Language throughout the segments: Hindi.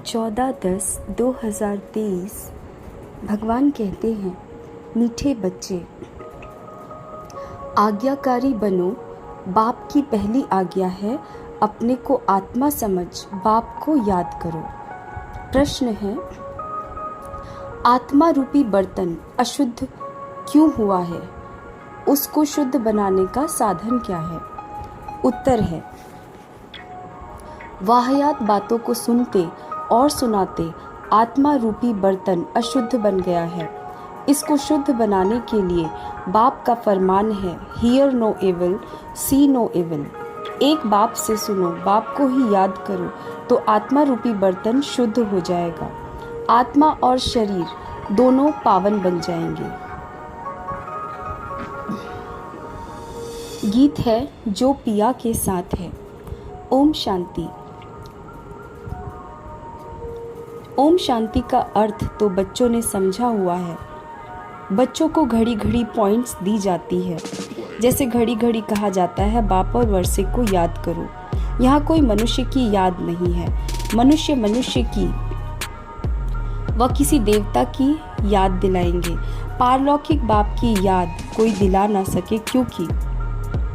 14/10/2023 भगवान कहते हैं, मीठे बच्चे, आज्ञाकारी बनो। बाप की पहली आज्ञा है, अपने को आत्मा समझ बाप को याद करो। प्रश्न है, आत्मा रूपी बर्तन अशुद्ध क्यों हुआ है? उसको शुद्ध बनाने का साधन क्या है? उत्तर है, वाहियात बातों को सुनते और सुनाते आत्मा रूपी बर्तन अशुद्ध बन गया है। इसको शुद्ध बनाने के लिए बाप का फरमान है, hear no evil, see no evil. एक बाप से सुनो, बाप को ही याद करो, तो आत्मा रूपी बर्तन शुद्ध हो जाएगा। आत्मा और शरीर दोनों पावन बन जाएंगे। गीत है जो पिया के साथ है। ओम शांति। ओम शांति का अर्थ तो बच्चों ने समझा हुआ है। बच्चों को घड़ी घड़ी पॉइंट्स दी जाती है। जैसे घड़ी घड़ी कहा जाता है, बाप और वर्षे को याद करो। यहाँ कोई मनुष्य की याद नहीं है। मनुष्य की व किसी देवता की याद दिलाएंगे। पारलौकिक बाप की याद कोई दिला ना सके, क्योंकि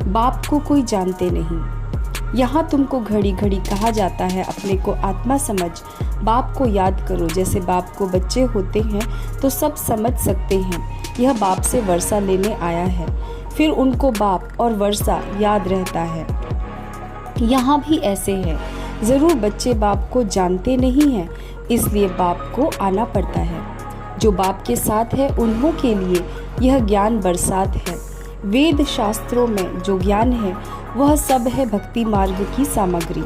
बाप को कोई जानते नहीं। यहाँ तुमको घड़ी घड़ी कहा जाता है, अपने को आत्मा समझ बाप को याद करो। जैसे बाप को बच्चे होते हैं तो सब समझ सकते हैं, यह बाप से वर्षा लेने आया है। फिर उनको बाप और वर्षा याद रहता है। यहाँ भी ऐसे है। ज़रूर बच्चे बाप को जानते नहीं हैं, इसलिए बाप को आना पड़ता है। जो बाप के साथ है उन्हों के लिए यह ज्ञान बरसात है। वेद शास्त्रों में जो ज्ञान है वह सब है भक्ति मार्ग की सामग्री।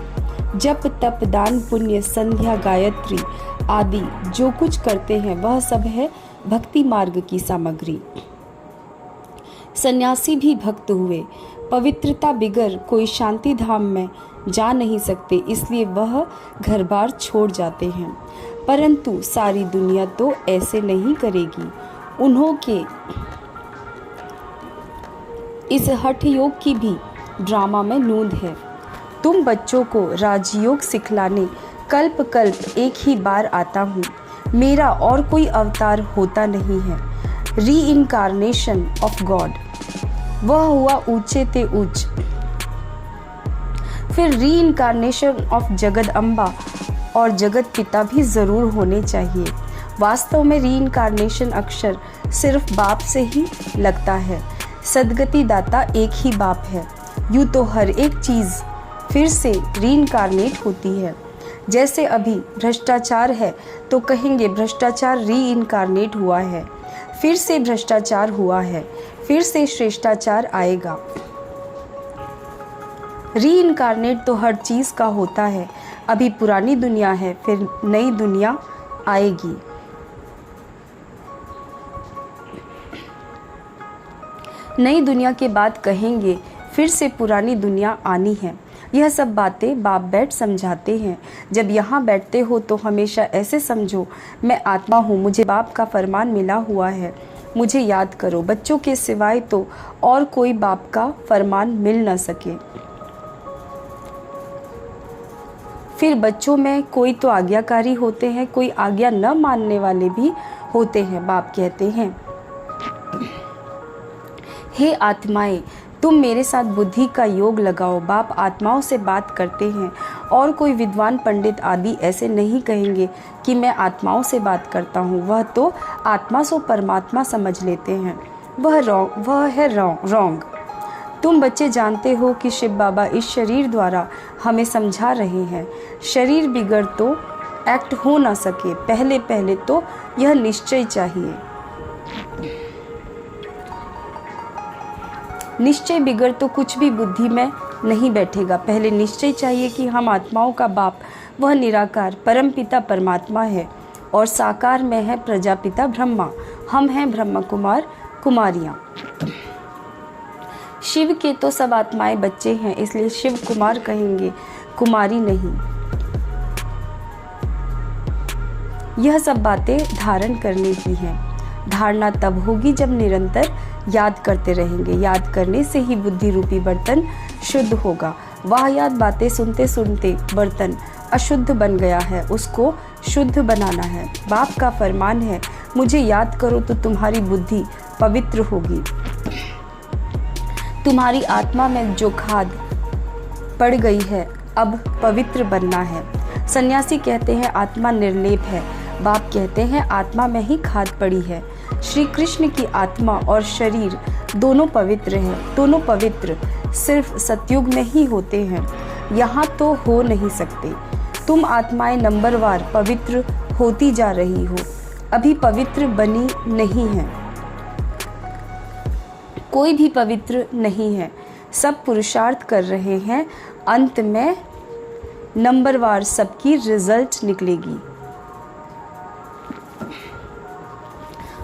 जप तप दान पुण्य संध्या गायत्री आदि जो कुछ करते हैं वह सब है भक्ति मार्ग की सामग्री। सन्यासी भी भक्त हुए। पवित्रता बिगर कोई शांति धाम में जा नहीं सकते, इसलिए वह घर बार छोड़ जाते हैं। परंतु सारी दुनिया तो ऐसे नहीं करेगी। उन्हों के इस हठ योग की भी ड्रामा में नूंद है। तुम बच्चों को राजयोग सिखलाने कल्प कल्प एक ही बार आता हूँ। मेरा और कोई अवतार होता नहीं है। री इनकारनेशन ऑफ गॉड, वह हुआ ऊंचे ते ऊंच। फिर री इनकारनेशन ऑफ जगद अम्बा और जगत पिता भी जरूर होने चाहिए। वास्तव में री इनकारनेशन अक्षर सिर्फ बाप से ही लगता है। सदगति दाता एक ही बाप है। यूँ तो हर एक चीज़ फिर से रीइनकारनेट होती है। जैसे अभी भ्रष्टाचार है तो कहेंगे भ्रष्टाचार रीइनकारनेट हुआ है, फिर से भ्रष्टाचार हुआ है, फिर से श्रेष्ठाचार आएगा। रीइनकारनेट तो हर चीज़ का होता है। अभी पुरानी दुनिया है, फिर नई दुनिया आएगी। नई दुनिया के बाद कहेंगे फिर से पुरानी दुनिया आनी है। यह सब बातें बाप बैठ समझाते हैं। जब यहाँ बैठते हो तो हमेशा ऐसे समझो, मैं आत्मा हूँ, मुझे बाप का फरमान मिला हुआ है, मुझे याद करो। बच्चों के सिवाय तो और कोई बाप का फरमान मिल न सके। फिर बच्चों में कोई तो आज्ञाकारी होते हैं, कोई आज्ञा न मानने वाले भी होते हैं। बाप कहते हैं, हे आत्माएं, तुम मेरे साथ बुद्धि का योग लगाओ। बाप आत्माओं से बात करते हैं और कोई विद्वान पंडित आदि ऐसे नहीं कहेंगे कि मैं आत्माओं से बात करता हूँ। वह तो आत्मा सो परमात्मा समझ लेते हैं। वह है रॉन्ग। तुम बच्चे जानते हो कि शिव बाबा इस शरीर द्वारा हमें समझा रहे हैं। शरीर बिगड़ तो एक्ट हो ना सके। पहले तो यह निश्चय चाहिए। निश्चय बिगड़ तो कुछ भी बुद्धि में नहीं बैठेगा। पहले निश्चय चाहिए कि हम आत्माओं का बाप वह निराकार परम पिता परमात्मा है और साकार में है प्रजापिता ब्रह्मा। हम हैं ब्रह्मा कुमार कुमारियाँ। शिव के तो सब आत्माएं बच्चे हैं, इसलिए शिव कुमार कहेंगे, कुमारी नहीं। यह सब बातें धारण करने की हैं। धारणा तब होगी जब निरंतर याद करते रहेंगे। याद करने से ही बुद्धि रूपी बर्तन शुद्ध होगा। वाहियात बातें सुनते सुनते बर्तन अशुद्ध बन गया है, उसको शुद्ध बनाना है। बाप का फरमान है, मुझे याद करो तो तुम्हारी बुद्धि पवित्र होगी। तुम्हारी आत्मा में जो खाद पड़ गई है, अब पवित्र बनना है। सन्यासी कहते हैं आत्मा निर्लेप है, बाप कहते हैं आत्मा में ही खाद पड़ी है। श्री कृष्ण की आत्मा और शरीर दोनों पवित्र हैं। दोनों पवित्र सिर्फ सतयुग में ही होते हैं, यहाँ तो हो नहीं सकते। तुम आत्माएं नंबरवार पवित्र होती जा रही हो, अभी पवित्र बनी नहीं है। कोई भी पवित्र नहीं है, सब पुरुषार्थ कर रहे हैं, अंत में नंबरवार सबकी रिजल्ट निकलेगी।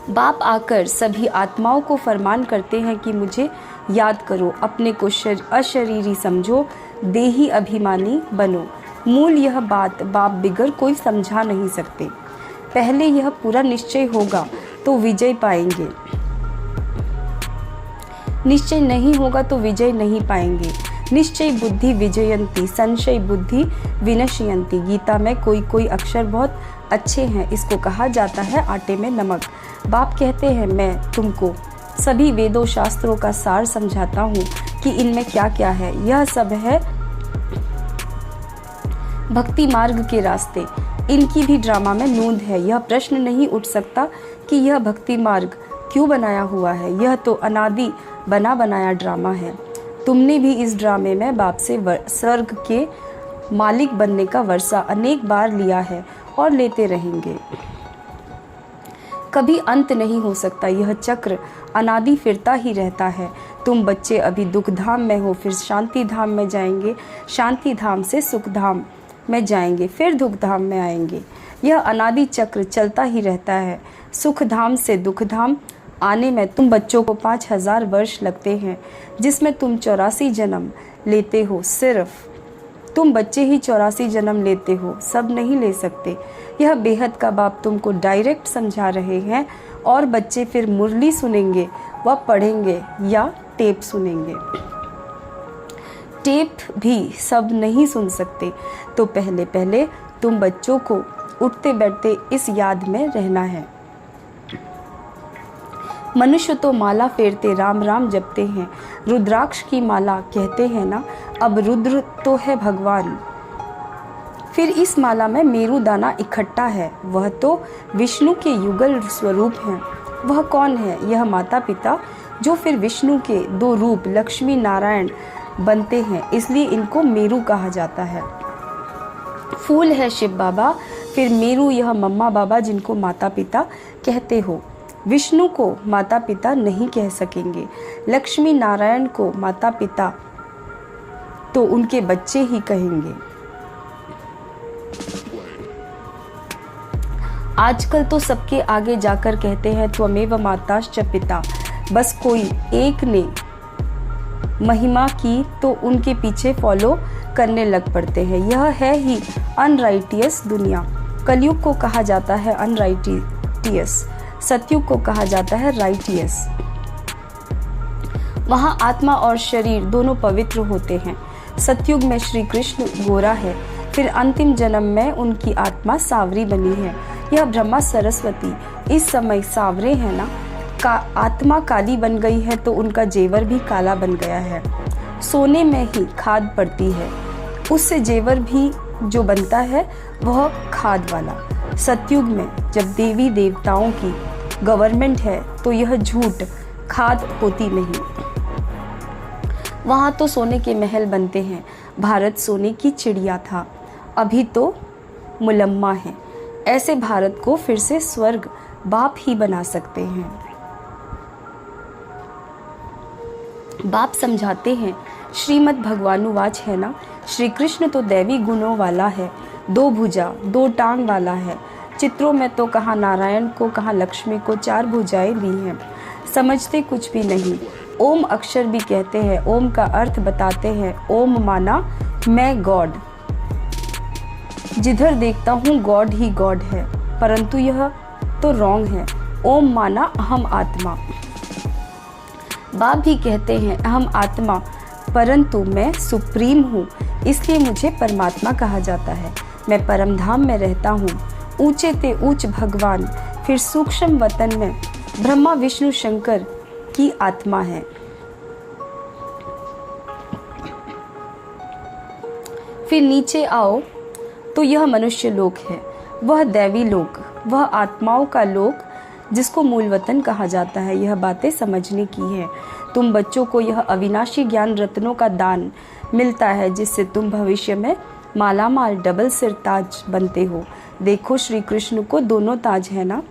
बाप आकर सभी आत्माओं को फरमान करते हैं कि मुझे याद करो, अपने को अशरीरी समझो, देही अभिमानी बनो। मूल यह बात बाप बिगर कोई समझा नहीं सकते। पहले यह पूरा निश्चय होगा तो विजय पाएंगे, निश्चय नहीं होगा तो विजय नहीं पाएंगे। निश्चय बुद्धि विजयंती, संशय बुद्धि विनश्यंती। गीता में कोई अक्षर बहुत अच्छे हैं, इसको कहा जाता है आटे में नमक। बाप कहते हैं मैं तुमको सभी वेदों शास्त्रों का सार समझाता हूँ कि इनमें क्या क्या है। यह सब है भक्ति मार्ग के रास्ते, इनकी भी ड्रामा में नोंद है। यह प्रश्न नहीं उठ सकता कि यह भक्ति मार्ग क्यों बनाया हुआ है, यह तो अनादि बना बनाया ड्रामा है। तुमने भी इस ड्रामे में बाप से स्वर्ग के मालिक बनने का वर्षा अनेक बार लिया है और लेते रहेंगे। कभी अंत नहीं हो सकता, यह चक्र अनादि फिरता ही रहता है। तुम बच्चे अभी दुख धाम में हो, फिर शांति धाम में जाएंगे, शांति धाम से सुख धाम में जाएंगे, फिर दुख धाम में आएंगे। यह अनादि चक्र चलता ही रहता है। सुख धाम से दुख धाम आने में तुम बच्चों को 5000 वर्ष लगते हैं, जिसमें तुम 84 जन्म लेते हो। सिर्फ तुम बच्चे ही 84 जन्म लेते हो, सब नहीं ले सकते। यह बेहद का बाप तुमको डायरेक्ट समझा रहे हैं, और बच्चे फिर मुरली सुनेंगे व पढ़ेंगे या टेप सुनेंगे। टेप भी सब नहीं सुन सकते, तो पहले पहले तुम बच्चों को उठते बैठते इस याद में रहना है। मनुष्य तो माला फेरते राम राम जपते हैं, रुद्राक्ष की माला कहते हैं ना, अब रुद्र तो है भगवान। फिर इस माला में मेरू दाना इकट्ठा है, वह तो विष्णु के युगल स्वरूप हैं। वह कौन है? यह माता पिता, जो फिर विष्णु के 2 रूप लक्ष्मी नारायण बनते हैं, इसलिए इनको मेरू कहा जाता है। फूल है शिव बाबा, फिर मेरू यह मम्मा बाबा जिनको माता पिता कहते हो। विष्णु को माता पिता नहीं कह सकेंगे, लक्ष्मी नारायण को माता पिता तो उनके बच्चे ही कहेंगे। आजकल तो सबके आगे जाकर कहते हैं त्वमेव माताश्च पिता, बस कोई एक ने महिमा की तो उनके पीछे फॉलो करने लग पड़ते हैं। यह है ही अनराइटियस दुनिया। कलयुग को कहा जाता है अनराइटियस, सतयुग को कहा जाता है राइटियस। वहाँ आत्मा और शरीर दोनों पवित्र होते हैं। सतयुग में श्री कृष्ण गोरा है, फिर अंतिम जन्म में उनकी आत्मा सावरी बनी है। यह ब्रह्मा सरस्वती इस समय सावरे हैं ना, आत्मा काली बन गई है तो उनका जेवर भी काला बन गया है। सोने में ही खाद पड़ती है, उससे जेवर भी जो बनता है वह खाद वाला। सतयुग में जब देवी देवताओं की गवर्नमेंट है तो यह झूठ खाद होती नहीं। वहाँ तो सोने के महल बनते हैं। भारत सोने की चिड़िया था, अभी तो मुलम्मा है। ऐसे भारत को फिर से स्वर्ग बाप ही बना सकते हैं। बाप समझाते हैं, श्रीमद् भगवानुवाच है ना, श्री कृष्ण तो दैवी गुणों वाला है, 2 भुजा 2 टांग वाला है। चित्रों में तो कहाँ नारायण को कहाँ लक्ष्मी को 4 भुजाएं दी हैं। समझते कुछ भी नहीं। ओम अक्षर भी कहते हैं, ओम का अर्थ बताते हैं। ओम माना मैं गॉड, जिधर देखता हूँ गॉड ही गॉड है, परंतु यह तो रॉन्ग है। ओम माना अहम आत्मा। बाप भी कहते हैं अहम आत्मा, परंतु मैं सुप्रीम हूँ, इसलिए मुझे परमात्मा कहा जाता है। मैं परमधाम में रहता हूँ। ऊंचे ते ऊंच भगवान, फिर सूक्ष्म वतन में ब्रह्मा विष्णु शंकर की आत्मा है। फिर नीचे आओ तो यह मनुष्य लोक है, वह दैवी लोक, वह आत्माओं का लोक जिसको मूल वतन कहा जाता है। यह बातें समझने की है। तुम बच्चों को यह अविनाशी ज्ञान रत्नों का दान मिलता है जिससे तुम भविष्य में मालामाल डबल सिर ताज बनते हो। देखो श्री कृष्ण को दोनों ताज है ना।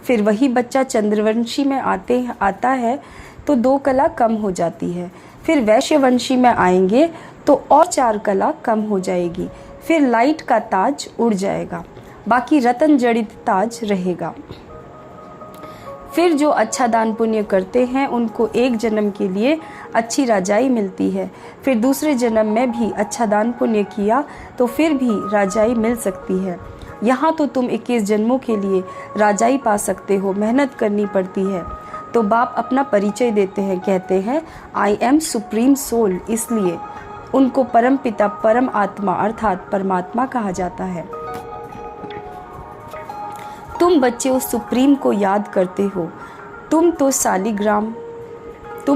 फिर वही बच्चा चंद्रवंशी में आता है तो 2 कला कम हो जाती है। फिर वैश्यवंशी में आएंगे तो और 4 कला कम हो जाएगी। फिर लाइट का ताज उड़ जाएगा, बाकी रतन जड़ित ताज रहेगा। फिर जो अच्छा दान पुण्य करते हैं उनको एक जन्म के लिए अच्छी राजाई मिलती है। फिर दूसरे जन्म में भी अच्छा दान पुण्य किया तो फिर भी राजाई मिल सकती है। यहाँ तो तुम 21 जन्मों के लिए राजाई पा सकते हो, मेहनत करनी पड़ती है। तो बाप अपना परिचय देते हैं, कहते हैं आई एम सुप्रीम सोल, इसलिए उनको परम पिता परम आत्मा अर्थात परमात्मा कहा जाता है। तुम बच्चे उस सुप्रीम को याद करते हो। तुम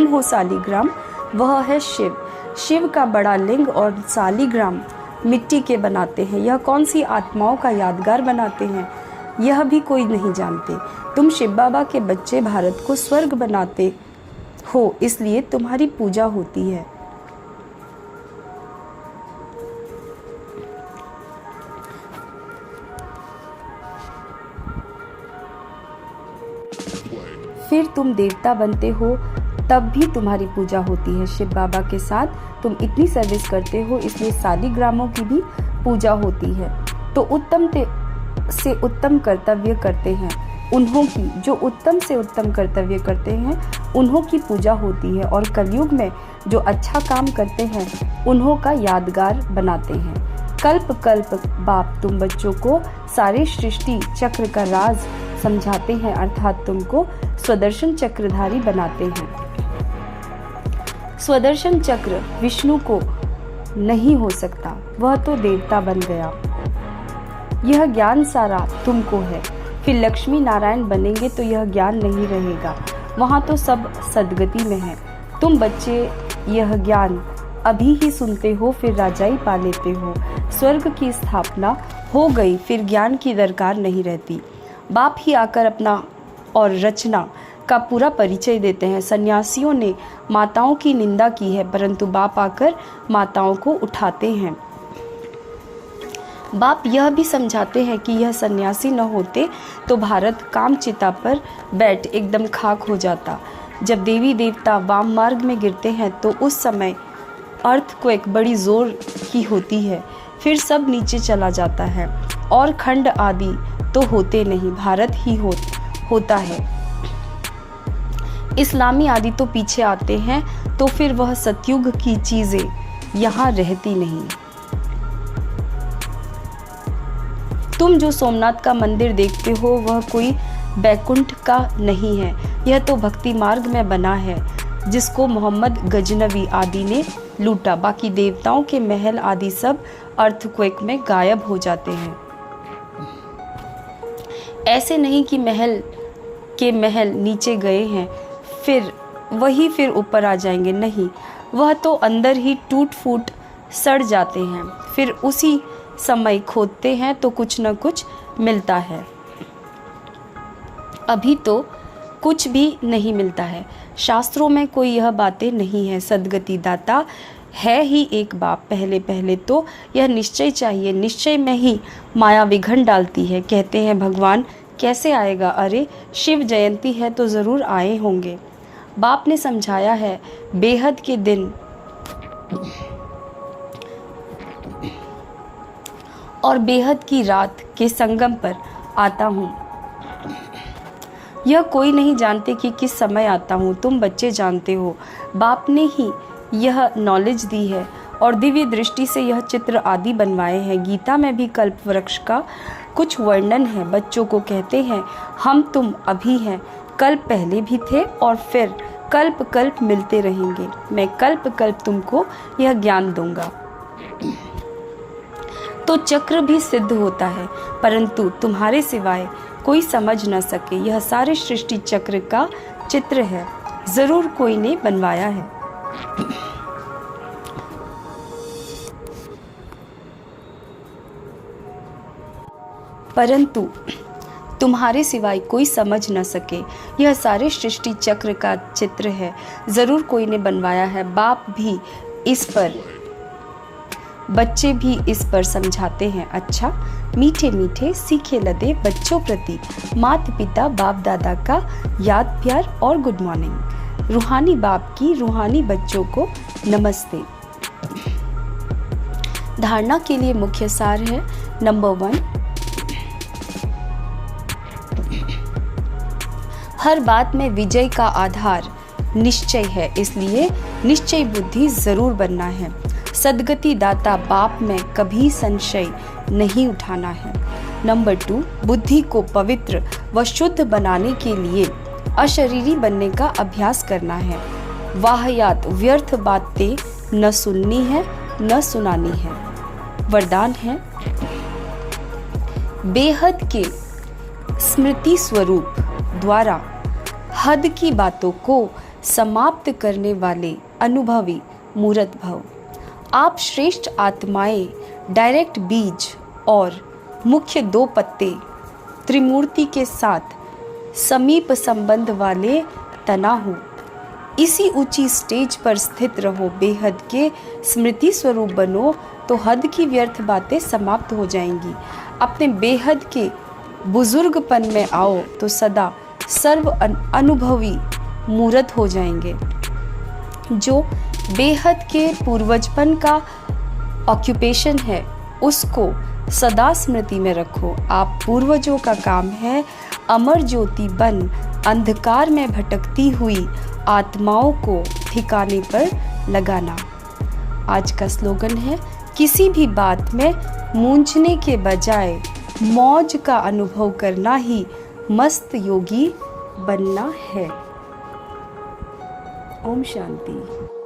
हो सालिग्राम, वह है शिव। शिव का बड़ा लिंग और सालिग्राम मिट्टी के बनाते हैं। यह कौन सी आत्माओं का यादगार बनाते हैं, यह भी कोई नहीं जानते। तुम शिव बाबा के बच्चे भारत को स्वर्ग बनाते हो, इसलिए तुम्हारी पूजा होती है। फिर तुम देवता बनते हो, तब भी तुम्हारी पूजा होती है। शिव बाबा के साथ तुम इतनी सर्विस करते हो, इसलिए सालिग्रामों की भी पूजा होती है। तो उत्तम से उत्तम कर्तव्य करते हैं उन्हों की, जो उत्तम से उत्तम कर्तव्य करते हैं उन्हों की पूजा होती है। और कलयुग में जो अच्छा काम करते हैं उन्हों का यादगार बनाते हैं। कल्प कल्प बाप तुम बच्चों को सारे सृष्टि चक्र का राज समझाते हैं, अर्थात तुमको स्वदर्शन चक्रधारी बनाते हैं। स्वदर्शन चक्र विष्णु को नहीं हो सकता, वह तो देवता बन गया। यह ज्ञान सारा तुमको है। फिर लक्ष्मी नारायण बनेंगे तो यह ज्ञान नहीं रहेगा, वहाँ तो सब सदगति में है। तुम बच्चे यह ज्ञान अभी ही सुनते हो, फिर राजाई पा लेते हो। स्वर्ग की स्थापना हो गई, फिर ज्ञान की दरकार नहीं रहती। बाप ही आकर अपना और रचना का पूरा परिचय देते हैं। सन्यासियों ने माताओं की निंदा की है, परंतु बाप आकर माताओं को उठाते हैं। बाप यह भी समझाते हैं कि यह सन्यासी न होते तो भारत कामचिता पर बैठ एकदम खाक हो जाता। जब देवी देवता वाम मार्ग में गिरते हैं तो उस समय अर्थक्वेक बड़ी जोर की होती है, फिर सब नीचे चला जाता है और खंड आदि तो होते नहीं, भारत ही होता है। इस्लामी आदि तो पीछे आते हैं, तो फिर वह सतयुग की चीजें यहाँ रहती नहीं। तुम जो सोमनाथ का मंदिर देखते हो वह कोई बैकुंठ का नहीं है, यह तो भक्ति मार्ग में बना है जिसको मोहम्मद गजनवी आदि ने लूटा। बाकी देवताओं के महल आदि सब अर्थक्वेक में गायब हो जाते हैं। ऐसे नहीं कि महल नीचे गए हैं फिर ऊपर आ जाएंगे, नहीं, वह तो अंदर ही टूट फूट सड़ जाते हैं। फिर उसी समय खोदते हैं तो कुछ न कुछ मिलता है। अभी तो कुछ भी नहीं मिलता है। शास्त्रों में कोई यह बातें नहीं है। सदगति दाता है ही एक बाप। पहले तो यह निश्चय चाहिए, निश्चय में ही माया विघन डालती है। कहते हैं भगवान कैसे आएगा, अरे शिव जयंती है तो ज़रूर आए होंगे। बाप ने समझाया है बेहद के दिन और बेहद की रात के संगम पर आता हूँ। यह कोई नहीं जानते कि किस समय आता हूँ, तुम बच्चे जानते हो। बाप ने ही यह नॉलेज दी है और दिव्य दृष्टि से यह चित्र आदि बनवाए हैं। गीता में भी कल्प वृक्ष का कुछ वर्णन है। बच्चों को कहते हैं हम तुम अभी हैं, कल्प पहले भी थे और फिर कल्प कल्प मिलते रहेंगे। मैं कल्प कल्प तुमको यह ज्ञान दूंगा। तो चक्र भी सिद्ध होता है, परंतु तुम्हारे सिवाय कोई समझ न सके यह सारे सृष्टि चक्र का चित्र है, जरूर कोई ने बनवाया है। परंतु तुम्हारे सिवाय कोई समझ न सके यह सारे सृष्टि चक्र का चित्र है, जरूर कोई ने बनवाया है। बाप भी इस पर, बच्चे भी इस पर समझाते हैं। अच्छा, मीठे मीठे सीखे लदे बच्चों प्रति माता पिता बाप दादा का याद प्यार और गुड मॉर्निंग। रूहानी बाप की रूहानी बच्चों को नमस्ते। धारणा के लिए मुख्य सार है, नंबर 1, हर बात में विजय का आधार निश्चय है, इसलिए निश्चय बुद्धि जरूर बनना है। सद्गति दाता बाप में कभी संशय नहीं उठाना है। नंबर 2, बुद्धि को पवित्र व शुद्ध बनाने के लिए अशरीरी बनने का अभ्यास करना है। वाहियात व्यर्थ बातें न सुननी है न सुनानी है। वरदान है, बेहद के स्मृति स्वरूप द्वारा हद की बातों को समाप्त करने वाले अनुभवी मूर्त भव। आप श्रेष्ठ आत्माएं डायरेक्ट बीज और मुख्य 2 पत्ते त्रिमूर्ति के साथ समीप संबंध वाले तना हो। इसी ऊंची स्टेज पर स्थित रहो, बेहद के स्मृति स्वरूप बनो तो हद की व्यर्थ बातें समाप्त हो जाएंगी। अपने बेहद के बुजुर्गपन में आओ तो सदा सर्व अनुभवी मूर्त हो जाएंगे। जो बेहद के पूर्वजपन का ऑक्यूपेशन है उसको सदा स्मृति में रखो। आप पूर्वजों का काम है अमर ज्योति बन अंधकार में भटकती हुई आत्माओं को ठिकाने पर लगाना। आज का स्लोगन है, किसी भी बात में मूंझने के बजाय मौज का अनुभव करना ही मस्त योगी बनना है। ओम शांति।